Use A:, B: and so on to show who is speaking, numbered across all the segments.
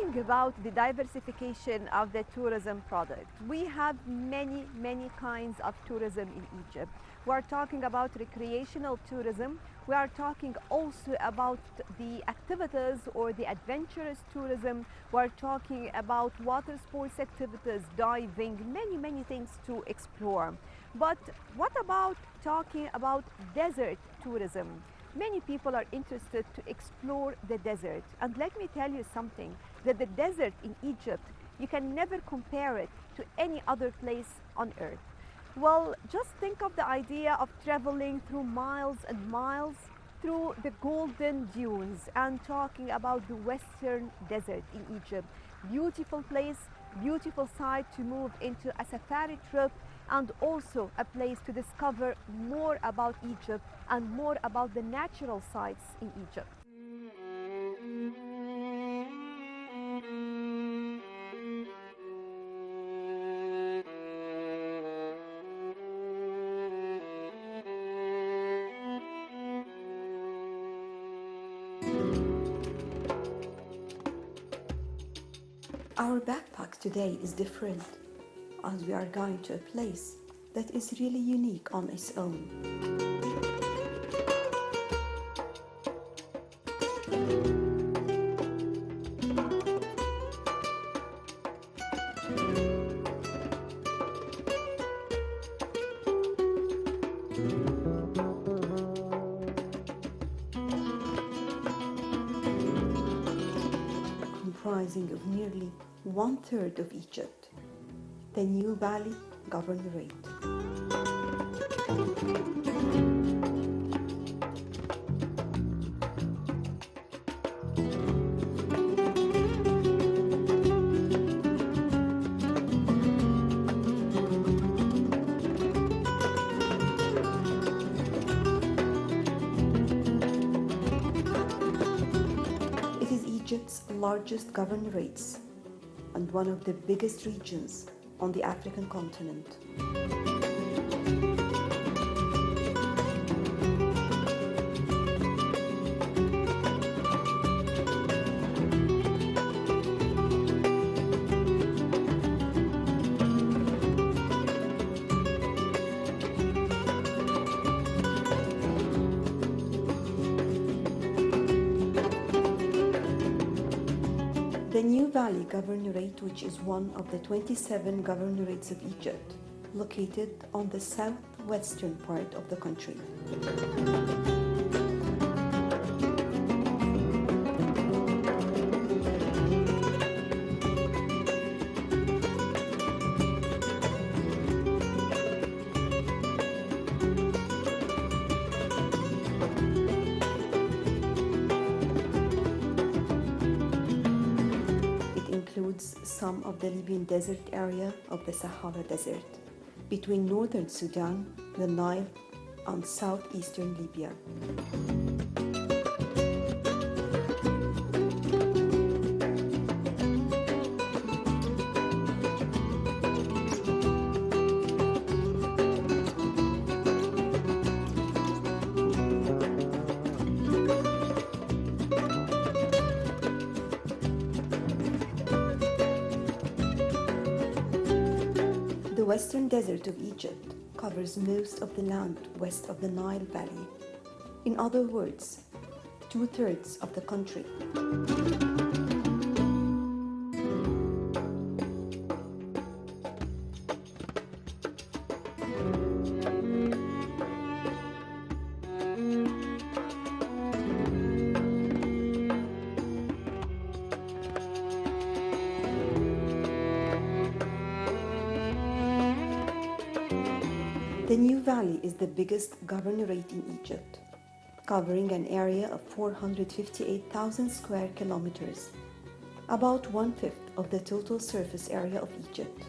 A: talking about the diversification of the tourism product, we have many kinds of tourism in Egypt. We are talking about recreational tourism. We are talking also about the activities or the adventurous tourism. We are talking about water sports activities, diving, many things to explore. But what about talking about desert tourism? Many people are interested to explore the desert. And let me tell you something, that the desert in Egypt, you can never compare it to any other place on earth. Well, just think of the idea of traveling through miles and miles through the golden dunes and talking about the Western Desert in Egypt. Beautiful place, beautiful site to move into a safari trip, and also a place to discover more about Egypt and more about the natural sites in Egypt.
B: Our backpack today is different, as we are going to a place that is really unique on its own. Comprising of nearly one-third of Egypt, the New Valley Governorate. It is Egypt's largest governorates and one of the biggest regions on the African continent. The New Valley Governorate, which is one of the 27 governorates of Egypt, located on the southwestern part of the country. Includes some of the Libyan desert area of the Sahara Desert, between northern Sudan, the Nile, and southeastern Libya. The Western Desert of Egypt covers most of the land west of the Nile Valley. In other words, two-thirds of the country. The New Valley is the biggest governorate in Egypt, covering an area of 458,000 square kilometers, about one-fifth of the total surface area of Egypt.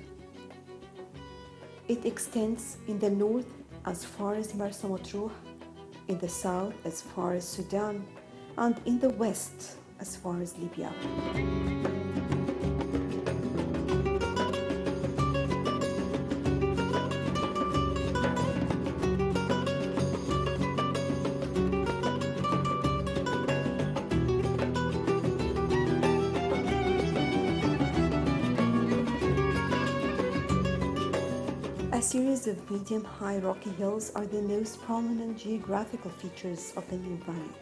B: It extends in the north as far as Marsa Matruh, in the south as far as Sudan, and in the west as far as Libya. series of medium-high rocky hills are the most prominent geographical features of the New Valley.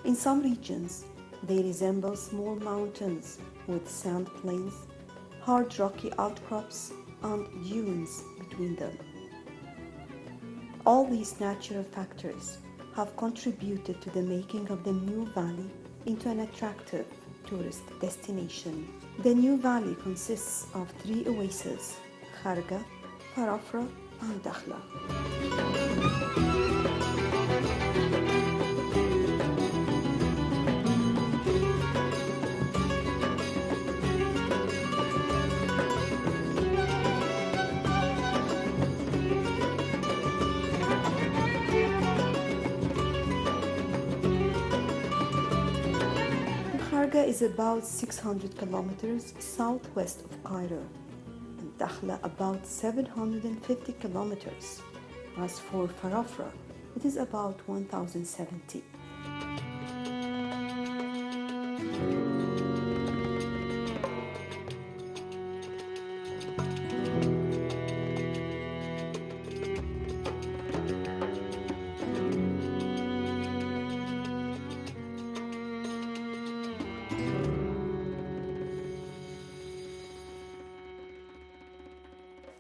B: In some regions, they resemble small mountains with sand plains, hard rocky outcrops, and dunes between them. All these natural factors have contributed to the making of the New Valley into an attractive tourist destination. The New Valley consists of 3 oases: Kharga, Farafra, and Dakhla. Kharga is about 600 kilometers southwest of Cairo, and Dakhla about 750 kilometers. As for Farafra, it is about 1070.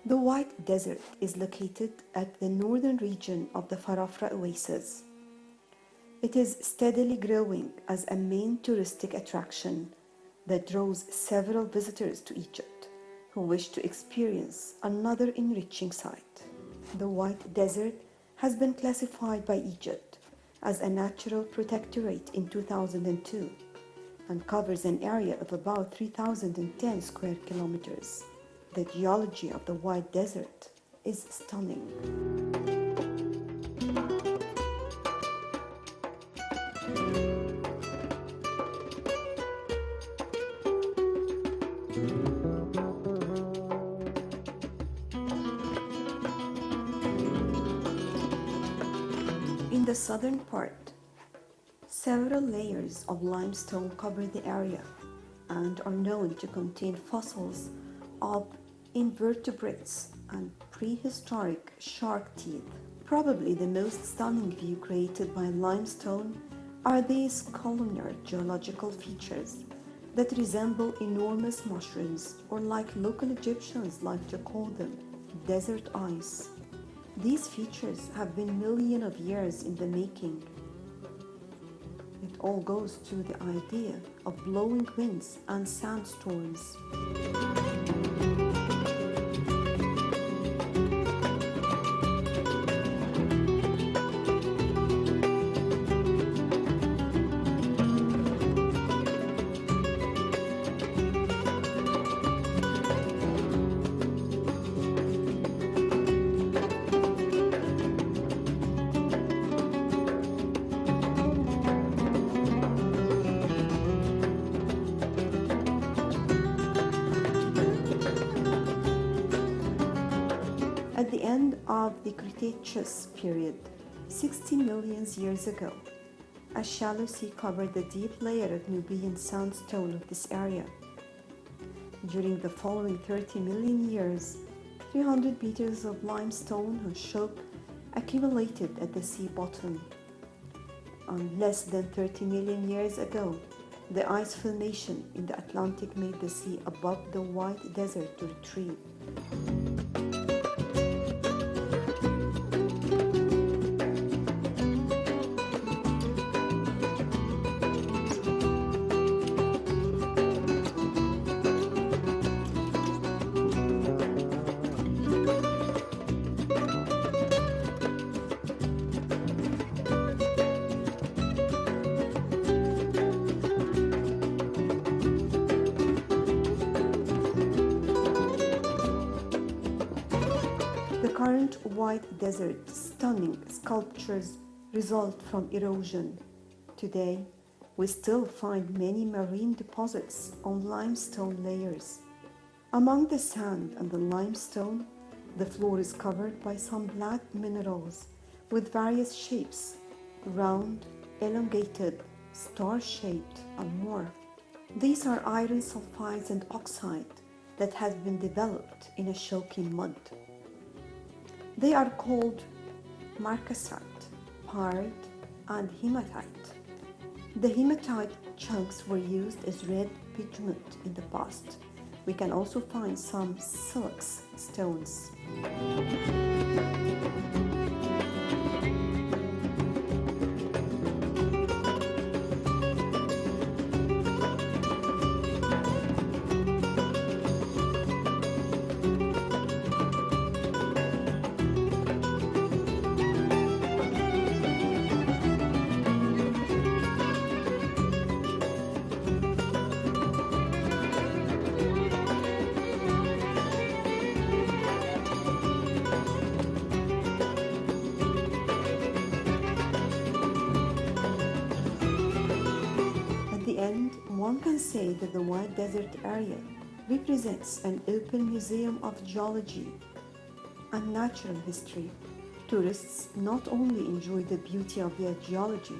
B: The White Desert is located at the northern region of the Farafra oasis. It is steadily growing as a main touristic attraction that draws several visitors to Egypt who wish to experience another enriching site. The White Desert has been classified by Egypt as a natural protectorate in 2002 and covers an area of about 3,010 square kilometers. The geology of the White Desert is stunning. In the southern part, several layers of limestone cover the area and are known to contain fossils of invertebrates and prehistoric shark teeth. Probably the most stunning view created by limestone are these columnar geological features that resemble enormous mushrooms, or like local Egyptians like to call them, desert ice. These features have been millions of years in the making. It all goes to the idea of blowing winds and sandstorms. At the end of the Cretaceous period, 60 million years ago, a shallow sea covered the deep layer of Nubian sandstone of this area. During the following 30 million years, 300 meters of limestone and chalk accumulated at the sea bottom. And less than 30 million years ago, the ice formation in the Atlantic made the sea above the White Desert to retreat. The current White Desert stunning sculptures result from erosion. Today, we still find many marine deposits on limestone layers. Among the sand and the limestone, the floor is covered by some black minerals with various shapes: round, elongated, star-shaped, and more. These are iron sulfides and oxide that have been developed in a chalky mud. They are called marcasite, pyroxene, and hematite. The hematite chunks were used as red pigment in the past. We can also find some silex stones. At the end, one can say that the White Desert area represents an open museum of geology and natural history. Tourists not only enjoy the beauty of their geology,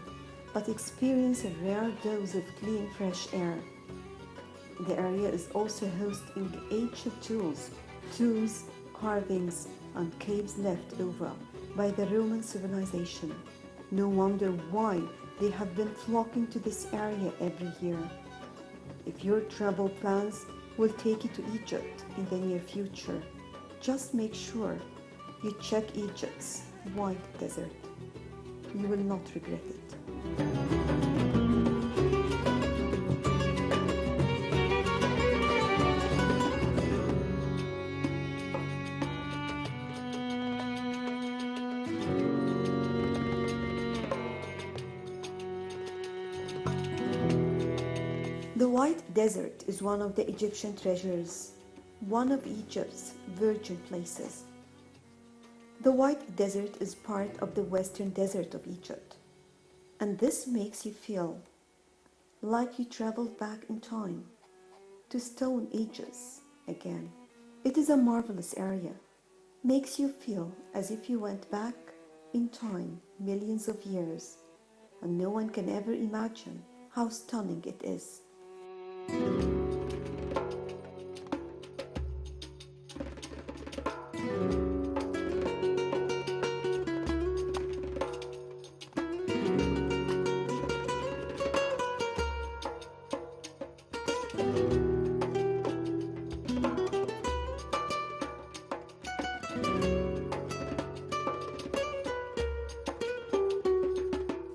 B: but experience a rare dose of clean, fresh air. The area is also hosting ancient tools, carvings, and caves left over by the Roman civilization. No wonder why they have been flocking to this area every year. If your travel plans will take you to Egypt in the near future, just make sure you check Egypt's White Desert. You will not regret it. The White Desert is one of the Egyptian treasures, one of Egypt's virgin places. The White Desert is part of the Western Desert of Egypt, and this makes you feel like you traveled back in time to Stone Ages again. It is a marvelous area, makes you feel as if you went back in time millions of years, and no one can ever imagine how stunning it is.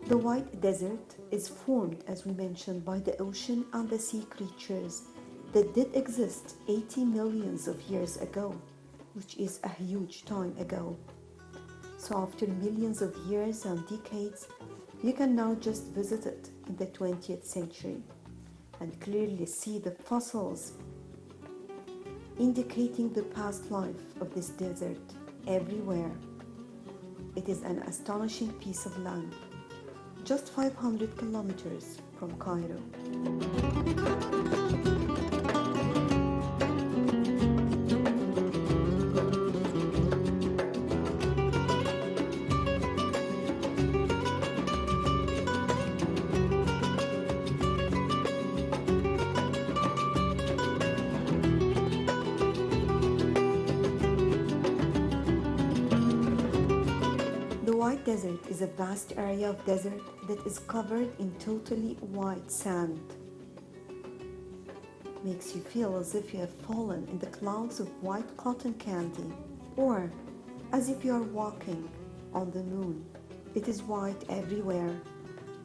B: The White Desert is formed, as we mentioned, by the ocean and the sea creatures that did exist 80 millions of years ago, which is a huge time ago. So after millions of years and decades, you can now just visit it in the 20th century and clearly see the fossils indicating the past life of this desert everywhere. It is an astonishing piece of land, just 500 kilometers from Cairo. The White Desert is a vast area of desert that is covered in totally white sand. Makes you feel as if you have fallen in the clouds of white cotton candy, or as if you are walking on the moon. It is white everywhere,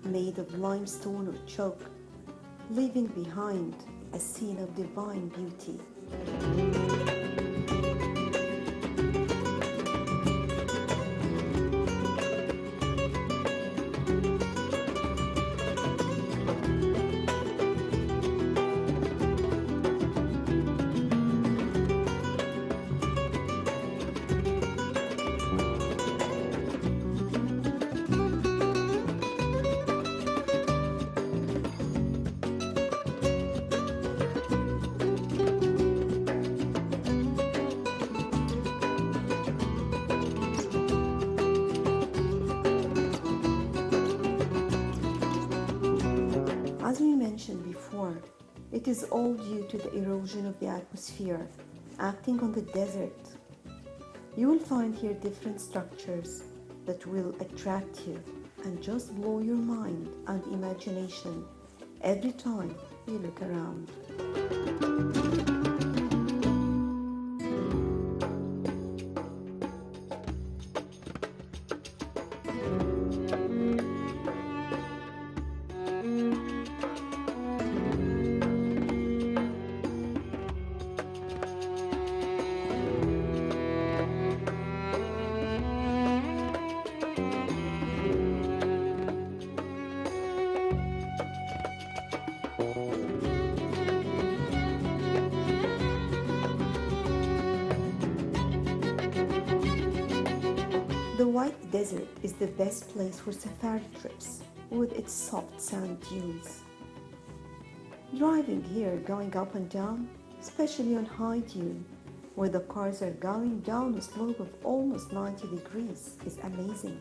B: made of limestone or chalk, leaving behind a scene of divine beauty. As we mentioned before, it is all due to the erosion of the atmosphere acting on the desert. You will find here different structures that will attract you and just blow your mind and imagination every time you look around. The White Desert is the best place for safari trips with its soft sand dunes. Driving here, going up and down, especially on high dune, where the cars are going down a slope of almost 90 degrees, is amazing.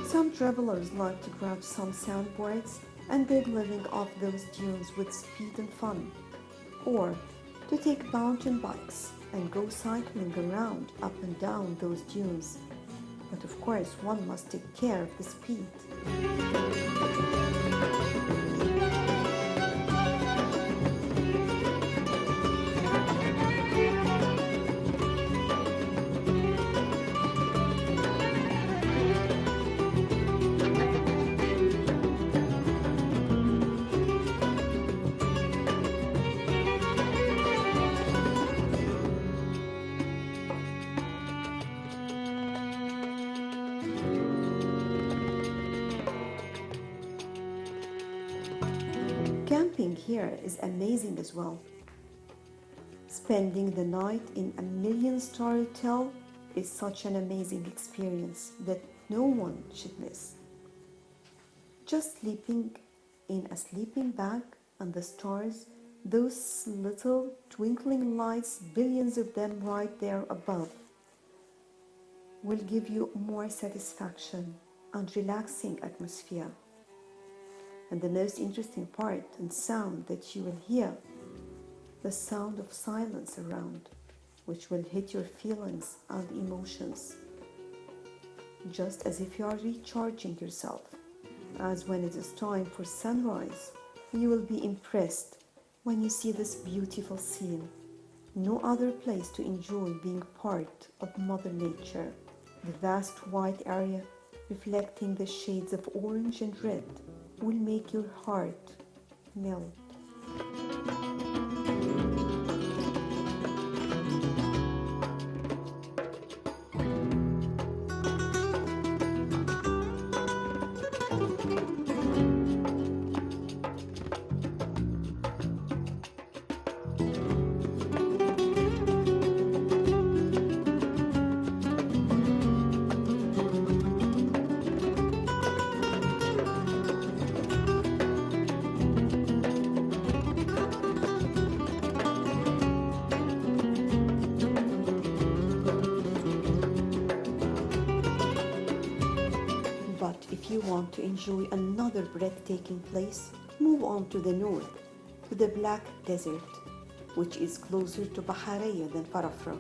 B: Some travelers like to grab some sandboards and get living off those dunes with speed and fun, or to take mountain bikes and go cycling around up and down those dunes. But of course, one must take care of the speed. Camping here is amazing as well. Spending the night in a million-star hotel is such an amazing experience that no one should miss. Just sleeping in a sleeping bag and the stars, those little twinkling lights, billions of them right there above, will give you more satisfaction and relaxing atmosphere. And the most interesting part and sound that you will hear, the sound of silence around, which will hit your feelings and emotions, just as if you are recharging yourself. As when it is time for sunrise, you will be impressed when you see this beautiful scene. No other place to enjoy being part of Mother Nature. The vast white area reflecting the shades of orange and red will make your heart melt. But if you want to enjoy another breathtaking place, move on to the north, to the Black Desert, which is closer to Bahariya than Farafra.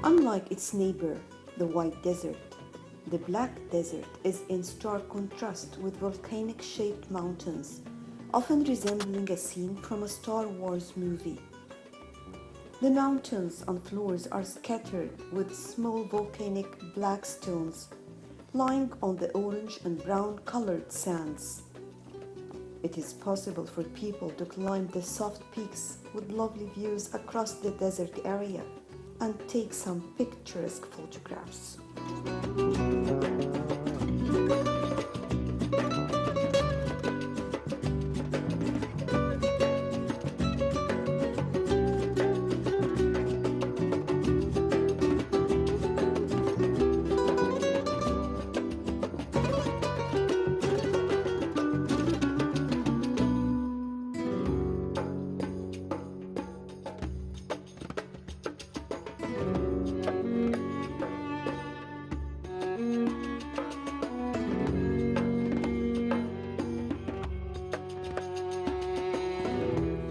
B: Unlike its neighbor, the White Desert, The Black Desert is in stark contrast with volcanic-shaped mountains, often resembling a scene from a Star Wars movie. The mountains and floors are scattered with small volcanic black stones lying on the orange and brown colored sands. It is possible for people to climb the soft peaks with lovely views across the desert area and take some picturesque photographs.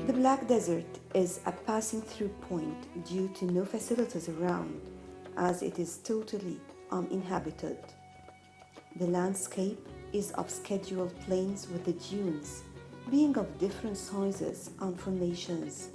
B: The Black Desert is a passing through point due to no facilities around, as it is totally uninhabited. The landscape is of scheduled plains with the dunes being of different sizes and formations.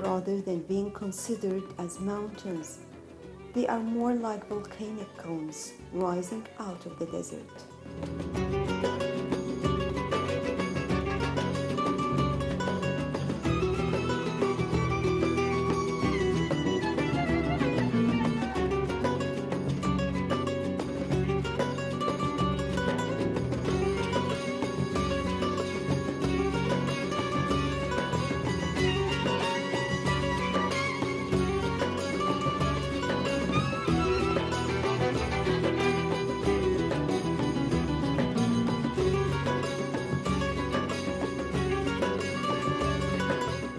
B: Rather than being considered as mountains, they are more like volcanic cones rising out of the desert.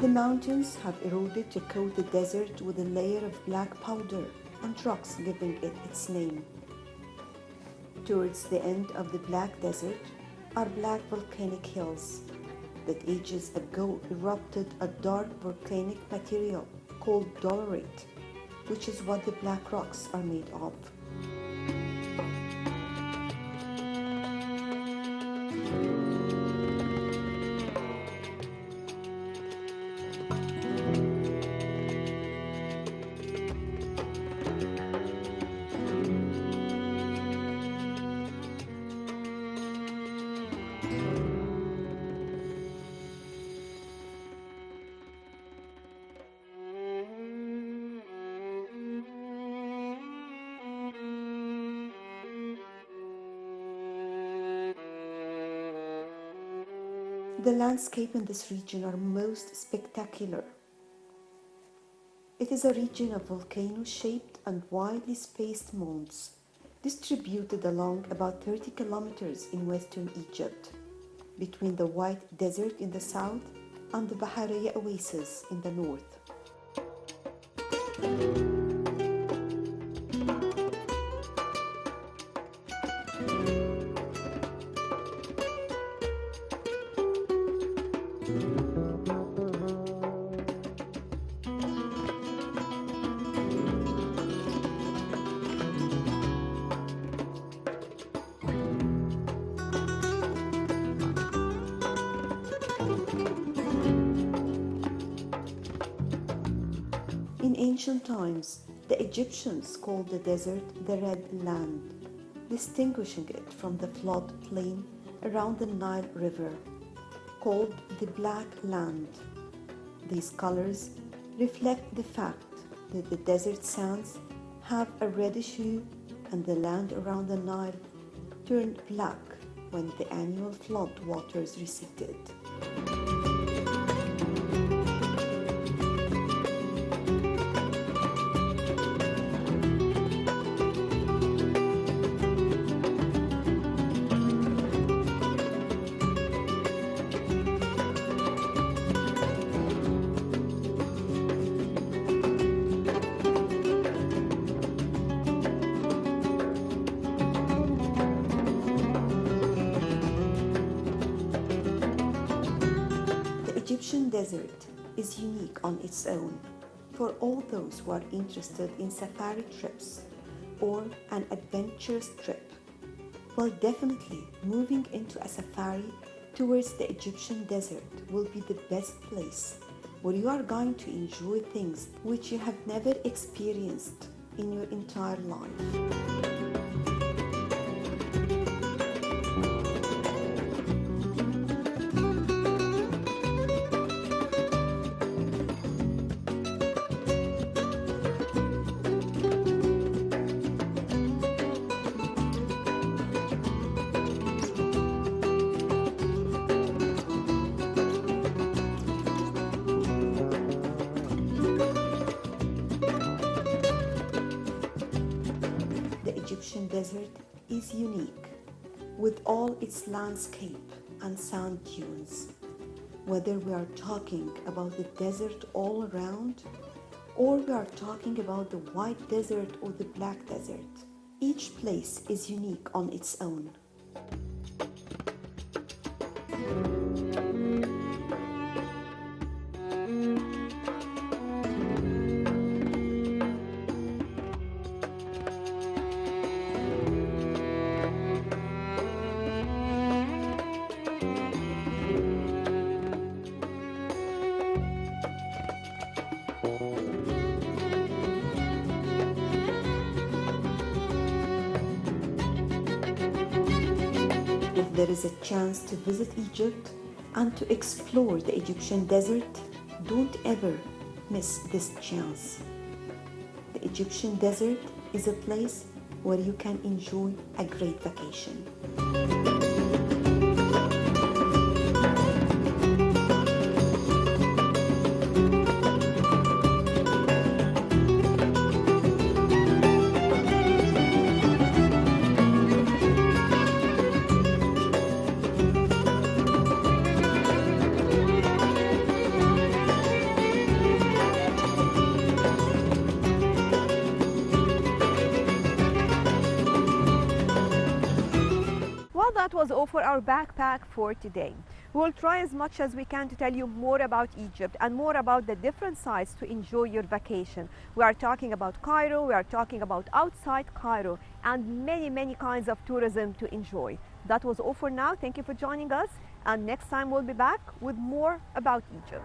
B: The mountains have eroded to coat the desert with a layer of black powder and rocks, giving it its name. Towards the end of the Black Desert are black volcanic hills that ages ago erupted a dark volcanic material called dolerite, which is what the black rocks are made of. The landscape in this region are most spectacular. It is a region of volcano-shaped and widely spaced mounds, distributed along about 30 kilometers in western Egypt, between the White Desert in the south and the Bahariya Oasis in the north. In ancient times, the Egyptians called the desert the Red Land, distinguishing it from the flood plain around the Nile River, called the Black Land. These colors reflect the fact that the desert sands have a reddish hue and the land around the Nile turned black when the annual flood waters receded. Egyptian desert is unique on its own for all those who are interested in safari trips or an adventurous trip. Well, definitely moving into a safari towards the Egyptian desert will be the best place where you are going to enjoy things which you have never experienced in your entire life. The Egyptian desert is unique with all its landscape and sand dunes. Whether we are talking about the desert all around or we are talking about the white desert or the black desert, each place is unique on its own. If there is a chance to visit Egypt and to explore the Egyptian desert, don't ever miss this chance. The Egyptian desert is a place where you can enjoy a great vacation.
A: Well, that was all for our backpack for today. We will try as much as we can to tell you more about Egypt and more about the different sites to enjoy your vacation. We are talking about Cairo, we are talking about outside Cairo, and many kinds of tourism to enjoy. That was all for now. Thank you for joining us, and next time we'll be back with more about Egypt.